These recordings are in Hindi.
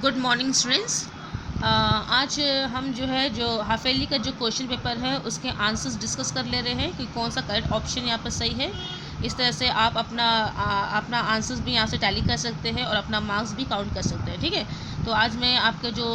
Good morning students. आज हम जो हाफेली का जो क्वेश्चन पेपर है उसके आंसर्स डिस्कस कर ले रहे हैं कि कौन सा करेक्ट ऑप्शन यहाँ पर सही है। इस तरह से आप अपना आंसर्स भी यहाँ से टैली कर सकते हैं और अपना मार्क्स भी काउंट कर सकते हैं। ठीक है, तो आज मैं आपका जो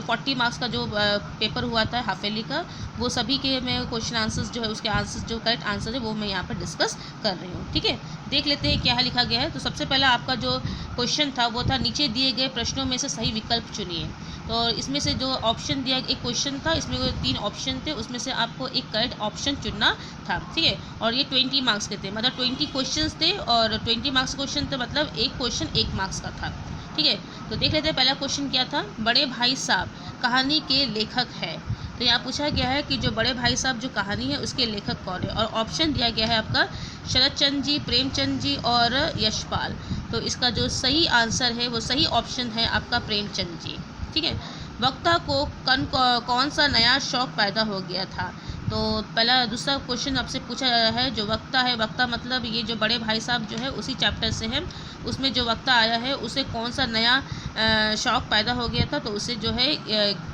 40 मार्क्स का जो पेपर हुआ था हाफेली का, वो सभी के मैं क्वेश्चन आंसर्स जो है उसके आंसर्स जो करेक्ट आंसर है वो मैं यहाँ पर डिस्कस कर रही हूँ। ठीक है, देख लेते हैं क्या लिखा गया है। तो सबसे पहला आपका जो क्वेश्चन था वो था नीचे दिए गए प्रश्नों में से सही विकल्प चुनिए। तो इसमें से जो ऑप्शन दिया, एक क्वेश्चन था इसमें वो 3 ऑप्शन थे, उसमें से आपको एक करेक्ट ऑप्शन चुनना था। ठीक है, और ये 20 मार्क्स के थे, मतलब 20 क्वेश्चन थे और 20 मार्क्स क्वेश्चन थे, मतलब एक क्वेश्चन 1 मार्क्स का था। ठीक है, तो देख लेते हैं पहला क्वेश्चन क्या था। बड़े भाई साहब कहानी के लेखक है। तो यहाँ पूछा गया है कि जो बड़े भाई साहब जो कहानी है उसके लेखक कौन है, और ऑप्शन दिया गया है आपका शरद चंद्र जी, प्रेमचंद जी और यशपाल। तो इसका जो सही आंसर है वो सही ऑप्शन है आपका प्रेमचंद जी। ठीक है, वक्ता को कौन सा नया शौक पैदा हो गया था। तो दूसरा क्वेश्चन आपसे पूछा गया है, जो वक्ता है, वक्ता मतलब ये जो बड़े भाई साहब जो है उसी चैप्टर से है, उसमें जो वक्ता आया है उसे कौन सा नया शौक पैदा हो गया था। तो उसे जो है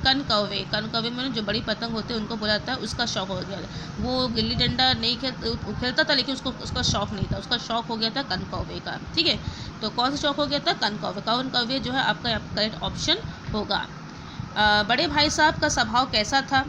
कनकौवे में जो बड़ी पतंग होते हैं उनको बोला जाता है, उसका शौक हो गया था। वो गिल्ली डंडा नहीं खेलता था, लेकिन उसका शौक नहीं था, उसका शौक हो गया था कनकौवे का। ठीक है, तो कौन सा शौक हो गया था, कनकौवे जो है आपका करेक्ट ऑप्शन होगा। बड़े भाई साहब का स्वभाव कैसा था।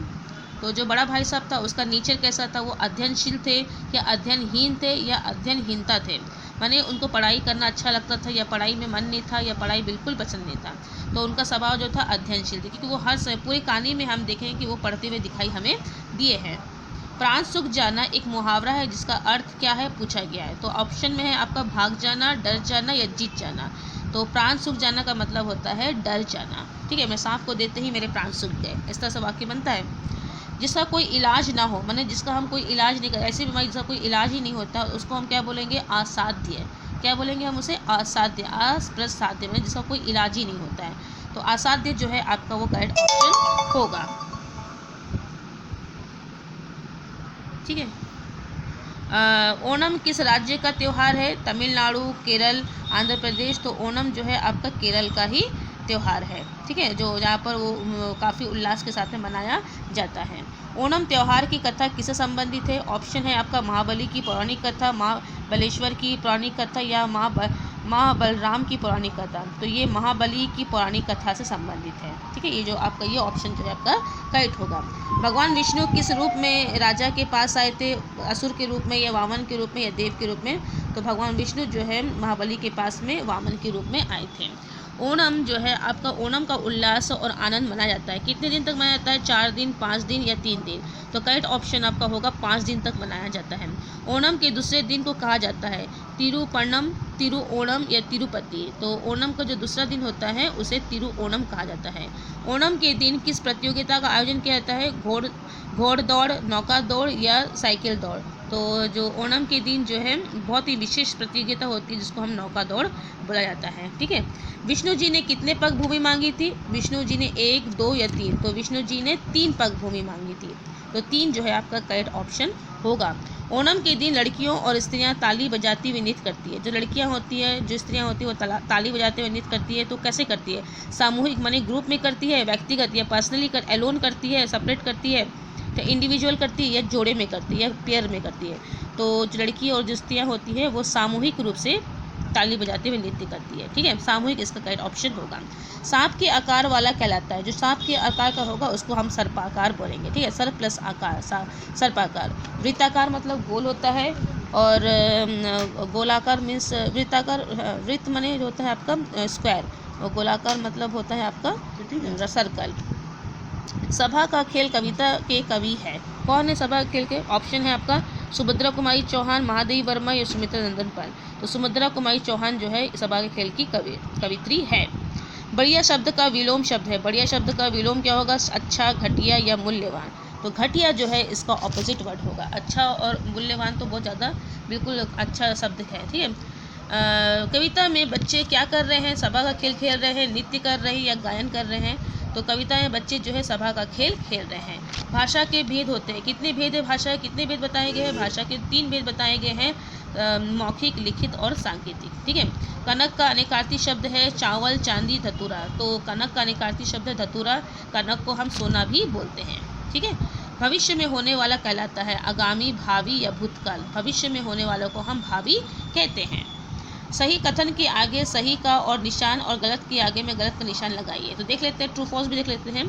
तो जो बड़ा भाई साहब था उसका नेचर कैसा था, वो अध्ययनशील थे या अध्ययनहीन थे या अध्ययनहीनता थे, माने उनको पढ़ाई करना अच्छा लगता था या पढ़ाई में मन नहीं था या पढ़ाई बिल्कुल पसंद नहीं था। तो उनका स्वभाव जो था अध्ययनशील थे, क्योंकि वो हर समय पूरी कहानी में हम देखें कि वो पढ़ते हुए दिखाई हमें दिए हैं। प्राण सूख जाना एक मुहावरा है जिसका अर्थ क्या है पूछा गया है। तो ऑप्शन में है आपका भाग जाना, डर जाना या जीत जाना। तो प्राण सूख जाना का मतलब होता है डर जाना। ठीक है, मैं सांप को देते ही मेरे प्राण सूख गए, इस तरह से वाक्य बनता है। जिसका कोई इलाज ना हो, माने जिसका हम कोई इलाज नहीं कर, ऐसी बीमारी जिसका कोई इलाज ही नहीं होता, उसको हम क्या बोलेंगे, असाध्य। क्या बोलेंगे हम उसे, असाध्य। अस प्लस साध्य, माने जिसका कोई इलाज ही नहीं होता है। तो असाध्य जो है आपका वो करेक्ट ऑप्शन होगा। ठीक है, ओणम किस राज्य का त्यौहार है। तमिलनाडु, केरल, आंध्र प्रदेश। तो ओणम जो है आपका केरल का ही त्यौहार है। ठीक है, जो जहाँ पर वो काफ़ी उल्लास के साथ में मनाया जाता है। ओणम त्यौहार की कथा किससे संबंधित है। ऑप्शन है आपका महाबली की पौराणिक कथा, महाबलेश्वर की पौराणिक कथा या माँ बलराम की पौराणिक कथा। तो ये महाबली की पौराणिक कथा से संबंधित है। ठीक है, ये जो आपका ये ऑप्शन जो है आपका करेक्ट होगा। भगवान विष्णु किस रूप में राजा के पास आए थे, असुर के रूप में या वामन के रूप में या देव के रूप में। तो भगवान विष्णु जो है महाबली के पास में वामन के रूप में आए थे। ओणम जो है आपका, ओणम का उल्लास और आनंद मनाया जाता है, कितने दिन तक मनाया जाता है, 4 दिन, 5 दिन या 3 दिन। तो करेक्ट ऑप्शन आपका होगा 5 दिन तक मनाया जाता है। ओणम के दूसरे दिन को कहा जाता है तिरुपणम, तिरुओणम या तिरुपति। तो ओणम का जो दूसरा दिन होता है उसे तिरुओणम कहा जाता है। ओणम के दिन किस प्रतियोगिता का आयोजन किया जाता है, घोड़ दौड़, नौका दौड़ या साइकिल दौड़। तो जो ओणम के दिन जो है बहुत ही विशेष प्रतियोगिता होती है जिसको हम नौका दौड़ बोला जाता है। ठीक है, विष्णु जी ने कितने पग भूमि मांगी थी। विष्णु जी ने 1, 2 या 3। तो विष्णु जी ने 3 पग भूमि मांगी थी। तो 3 जो है आपका करेक्ट ऑप्शन होगा। ओणम के दिन लड़कियों और स्त्रियां ताली बजाती हुई नृत्य करती है। जो लड़कियां होती है, जो स्त्रियां होती है, वो ताली बजाते हुए नृत्य करती है। तो कैसे करती है, सामूहिक माने ग्रुप में करती है, व्यक्तिगत या पर्सनली एलोन करती है, सेपरेट करती है, तो इंडिविजुअल करती है या जोड़े में करती है या पेयर में करती है। तो जो लड़की और जो स्त्रियाँ होती है वो सामूहिक रूप से ताली बजाते हुए नृत्य करती है। ठीक है, सामूहिक इसका करेक्ट ऑप्शन होगा। सांप के आकार वाला कहलाता है, जो सांप के आकार का होगा उसको हम सर्पाकार बोलेंगे। ठीक है, सर प्लस आकार, सर्पाकार। वृत्ताकार मतलब गोल होता है, और गोलाकार मीन्स वृत्ताकार, वृत्त माने जो होता है आपका स्क्वायर, और गोलाकार मतलब होता है आपका सर्कल। सभा का खेल कविता के कवि है, कौन है सभा के खेल के। ऑप्शन है आपका सुभद्रा कुमारी चौहान, महादेवी वर्मा या सुमित्रा नंदन पाल। तो सुभद्रा कुमारी चौहान जो है सभा के खेल की कवित्री है। बढ़िया शब्द का विलोम शब्द है। बढ़िया शब्द का विलोम क्या होगा, अच्छा, घटिया या मूल्यवान। तो घटिया जो है इसका ऑपोजिट वर्ड होगा। अच्छा और मूल्यवान तो बहुत ज़्यादा बिल्कुल अच्छा शब्द है। ठीक है, कविता में बच्चे क्या कर रहे हैं, सभा का खेल खेल रहे हैं, नृत्य कर रहे हैं या गायन कर रहे हैं। तो कविता में बच्चे जो है सभा का खेल खेल रहे हैं। भाषा के भेद होते हैं, कितने भेद है भाषा, कितने भेद बताए गए हैं, भाषा के 3 भेद बताए गए हैं। मौखिक, लिखित और सांकेतिक। ठीक है। कनक का अनेकार्थी शब्द है चावल, चांदी, धतूरा। तो कनक का अनेकार्थी शब्द है धतूरा। कनक को हम सोना भी बोलते हैं। ठीक है। भविष्य में होने वाला कहलाता है आगामी, भावी या भूतकाल। भविष्य में होने वालों को हम भावी कहते हैं। सही कथन के आगे सही का और निशान और गलत के आगे में गलत का निशान लगाइए। तो देख लेते हैं, ट्रू फॉल्स भी देख लेते हैं।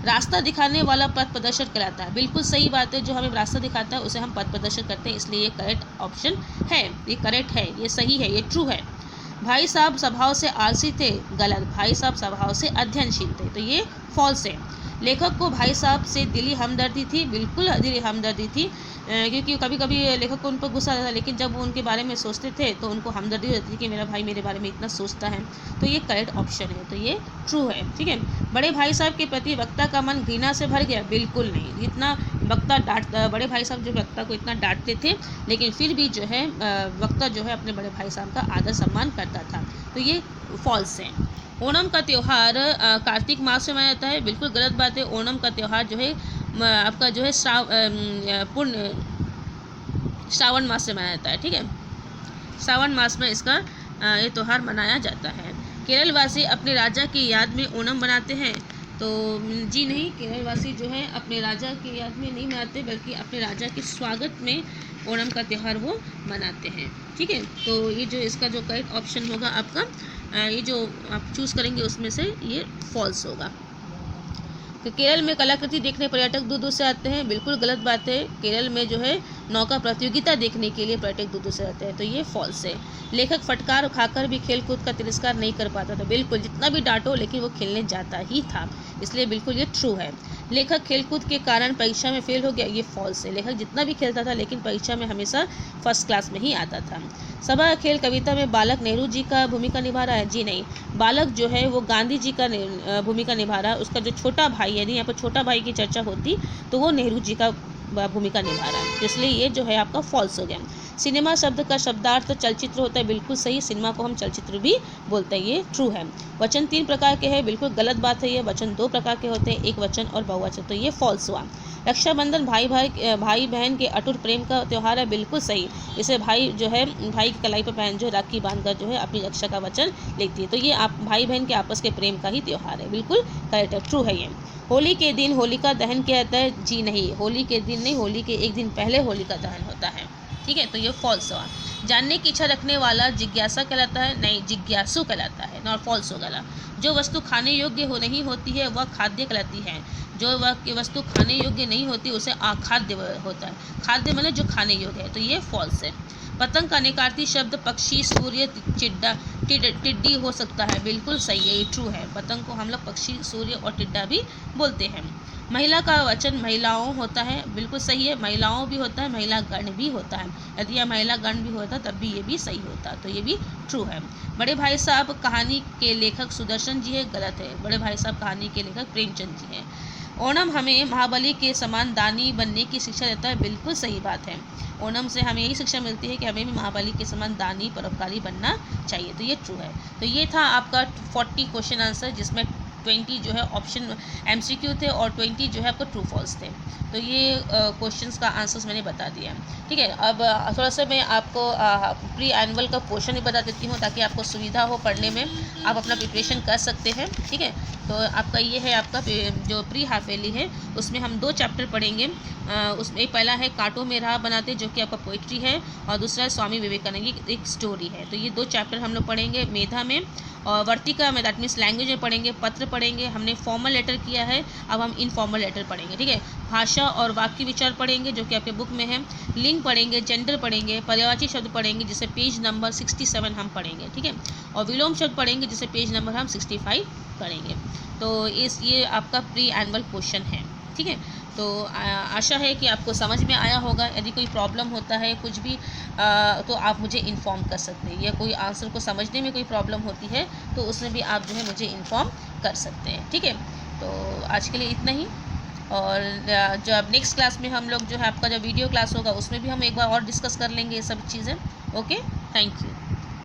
रास्ता दिखाने वाला पथ प्रदर्शक कहलाता है। बिल्कुल सही बात है, जो हमें रास्ता दिखाता है उसे हम पथ प्रदर्शक करते हैं, इसलिए ये करेक्ट ऑप्शन है, ये करेक्ट है, ये सही है, ये ट्रू है। भाई साहब स्वभाव से आलसी थे, गलत। भाई साहब स्वभाव से अध्ययनशील थे, तो ये फॉल्स है। लेखक को भाई साहब से दिली हमदर्दी थी, बिल्कुल दिली हमदर्दी थी, क्योंकि कभी कभी लेखक को उन पर गुस्सा आता था, लेकिन जब वो उनके बारे में सोचते थे तो उनको हमदर्दी होती थी कि मेरा भाई मेरे बारे में इतना सोचता है, तो ये करेक्ट ऑप्शन है, तो ये ट्रू है। ठीक है। बड़े भाई साहब के प्रति वक्ता का मन घृणा से भर गया, बिल्कुल नहीं। इतना वक्ता बड़े भाई साहब जो वक्ता को इतना डांटते थे, लेकिन फिर भी जो है वक्ता जो है अपने बड़े भाई साहब का आदर सम्मान करता था, तो ये फॉल्स है। ओणम का त्यौहार कार्तिक मास में मनाया जाता है, बिल्कुल गलत बात है। ओणम का त्यौहार जो है आपका जो है श्रावण मास से मनाया जाता है। ठीक है। श्रावण मास में इसका ये त्यौहार मनाया जाता है। केरल वासी अपने राजा की याद में ओणम मनाते हैं, तो जी नहीं, केरल वासी जो है अपने राजा की याद में नहीं मनाते, बल्कि अपने राजा के स्वागत में ओणम का त्यौहार वो मनाते हैं। ठीक है। तो ये जो इसका जो करेक्ट ऑप्शन होगा आपका, ये जो आप चूज़ करेंगे उसमें से ये फॉल्स होगा। कि केरल में कलाकृति देखने पर्यटक दूर दूर से आते हैं, बिल्कुल गलत बात है। केरल में जो है नौका प्रतियोगिता देखने के लिए पर्यटक दूर दूर से आते हैं, तो ये फॉल्स है। लेखक फटकार खाकर भी खेल कूद का तिरस्कार नहीं कर पाता था, बिल्कुल, जितना भी डांटो लेकिन वो खेलने जाता ही था, इसलिए बिल्कुल ये ट्रू है। लेखक खेलकूद के कारण परीक्षा में फेल हो गया, ये फॉल्स है। लेखक जितना भी खेलता था लेकिन परीक्षा में हमेशा फर्स्ट क्लास में ही आता था। सभा खेल कविता में बालक नेहरू जी का भूमिका निभा रहा है, जी नहीं, बालक जो है वो गांधी जी का भूमिका निभा रहा है। उसका जो छोटा भाई है, यदि यहाँ पर छोटा भाई की चर्चा होती तो वो नेहरू जी का भूमिका निभा रहा है, इसलिए ये जो है आपका फॉल्स हो गया। सिनेमा शब्द का शब्दार्थ चलचित्र होता है, बिल्कुल सही, सिनेमा को हम चलचित्र भी बोलते हैं, ये ट्रू है। वचन 3 प्रकार के हैं, बिल्कुल गलत बात है, ये वचन 2 प्रकार के होते हैं, एक वचन और बहुवचन, तो ये फॉल्स हुआ। रक्षाबंधन भाई बहन के अटूट प्रेम का त्यौहार है, बिल्कुल सही, इसे भाई जो है भाई की कलाई पर बहन जो राखी बांधकर जो है अपनी रक्षा का वचन लेती है, तो ये आप भाई बहन के आपस के प्रेम का ही त्यौहार है, बिल्कुल करेक्ट है, ट्रू है ये। होली के दिन होलिका दहन किया जाता है, जी नहीं, होली के दिन नहीं, होली के एक दिन पहले होलिका दहन होता है। ठीक है, तो ये फॉल्स हुआ। जानने की इच्छा रखने वाला जिज्ञासा कहलाता है, नहीं, जिज्ञासु कहलाता है, नॉट फॉल्स हो गया। जो वस्तु खाने योग्य नहीं होती है वह खाद्य कहलाती है, जो वह वस्तु खाने योग्य नहीं होती उसे अखाद्य होता है, खाद्य मतलब जो खाने योग्य है, तो ये फॉल्स है। पतंग का अनेकार्थी शब्द पक्षी, सूर्य, टिड्डी हो सकता है, बिल्कुल सही है, ये ट्रू है। पतंग को हम लोग पक्षी, सूर्य और टिड्डा भी बोलते हैं। महिला का वचन महिलाओं होता है, बिल्कुल सही है, महिलाओं भी होता है, महिला गण भी होता है, यदि यह महिला गण भी होता तब भी ये भी सही होता, तो ये भी ट्रू है। बड़े भाई साहब कहानी के लेखक सुदर्शन जी है, गलत है, बड़े भाई साहब कहानी के लेखक प्रेमचंद जी हैं। ओणम हमें महाबली के समान दानी बनने की शिक्षा देता है, बिल्कुल सही बात है। ओणम से हमें यही शिक्षा मिलती है कि हमें भी महाबली के समान दानी परोपकारी बनना चाहिए, तो ये ट्रू है। तो ये था आपका 40 क्वेश्चन आंसर, जिसमें 20 जो है ऑप्शन MCQ थे और 20 जो है आपको ट्रू फॉल्स थे। तो ये क्वेश्चंस का आंसर्स मैंने बता दिया। ठीक है, अब थोड़ा सा मैं आपको प्री एनुअल का पोर्शन भी बता देती हूँ, ताकि आपको सुविधा हो पढ़ने में, आप अपना प्रिपरेशन कर सकते हैं। ठीक है, तो आपका ये है, आपका जो प्री हाफ ईयरली है उसमें हम 2 चैप्टर पढ़ेंगे। उसमें पहला है कांटों में राह बनाते, जो कि आपका पोइट्री है, और दूसरा है स्वामी विवेकानंद की एक स्टोरी है। तो ये 2 चैप्टर हम लोग पढ़ेंगे मेधा में, और वर्तिका में दैट मीन्स लैंग्वेज में पढ़ेंगे, पत्र पढ़ेंगे, हमने फॉर्मल लेटर किया है, अब हम इनफॉर्मल लेटर पढ़ेंगे। ठीक है, भाषा और वाक्य विचार पढ़ेंगे, जो कि आपके बुक में है, लिंग पढ़ेंगे, जेंडर पढ़ेंगे, पर्यायवाची शब्द पढ़ेंगे, जिसे पेज नंबर 67 हम पढ़ेंगे। ठीक है, और विलोम शब्द पढ़ेंगे, जिसे पेज नंबर हम 65 पढ़ेंगे। तो ये आपका प्री एनुअल क्वेश्चन है। ठीक है, तो आशा है कि आपको समझ में आया होगा। यदि कोई प्रॉब्लम होता है कुछ भी तो आप मुझे इन्फॉर्म कर सकते हैं, या कोई आंसर को समझने में कोई प्रॉब्लम होती है तो उसमें भी आप जो है मुझे इन्फॉर्म कर सकते हैं। ठीक है, तो आज के लिए इतना ही, और जो अब नेक्स्ट क्लास में हम लोग जो है आपका जो वीडियो क्लास होगा उसमें भी हम एक बार और डिस्कस कर लेंगे ये सब चीज़ें। Okay, thank you.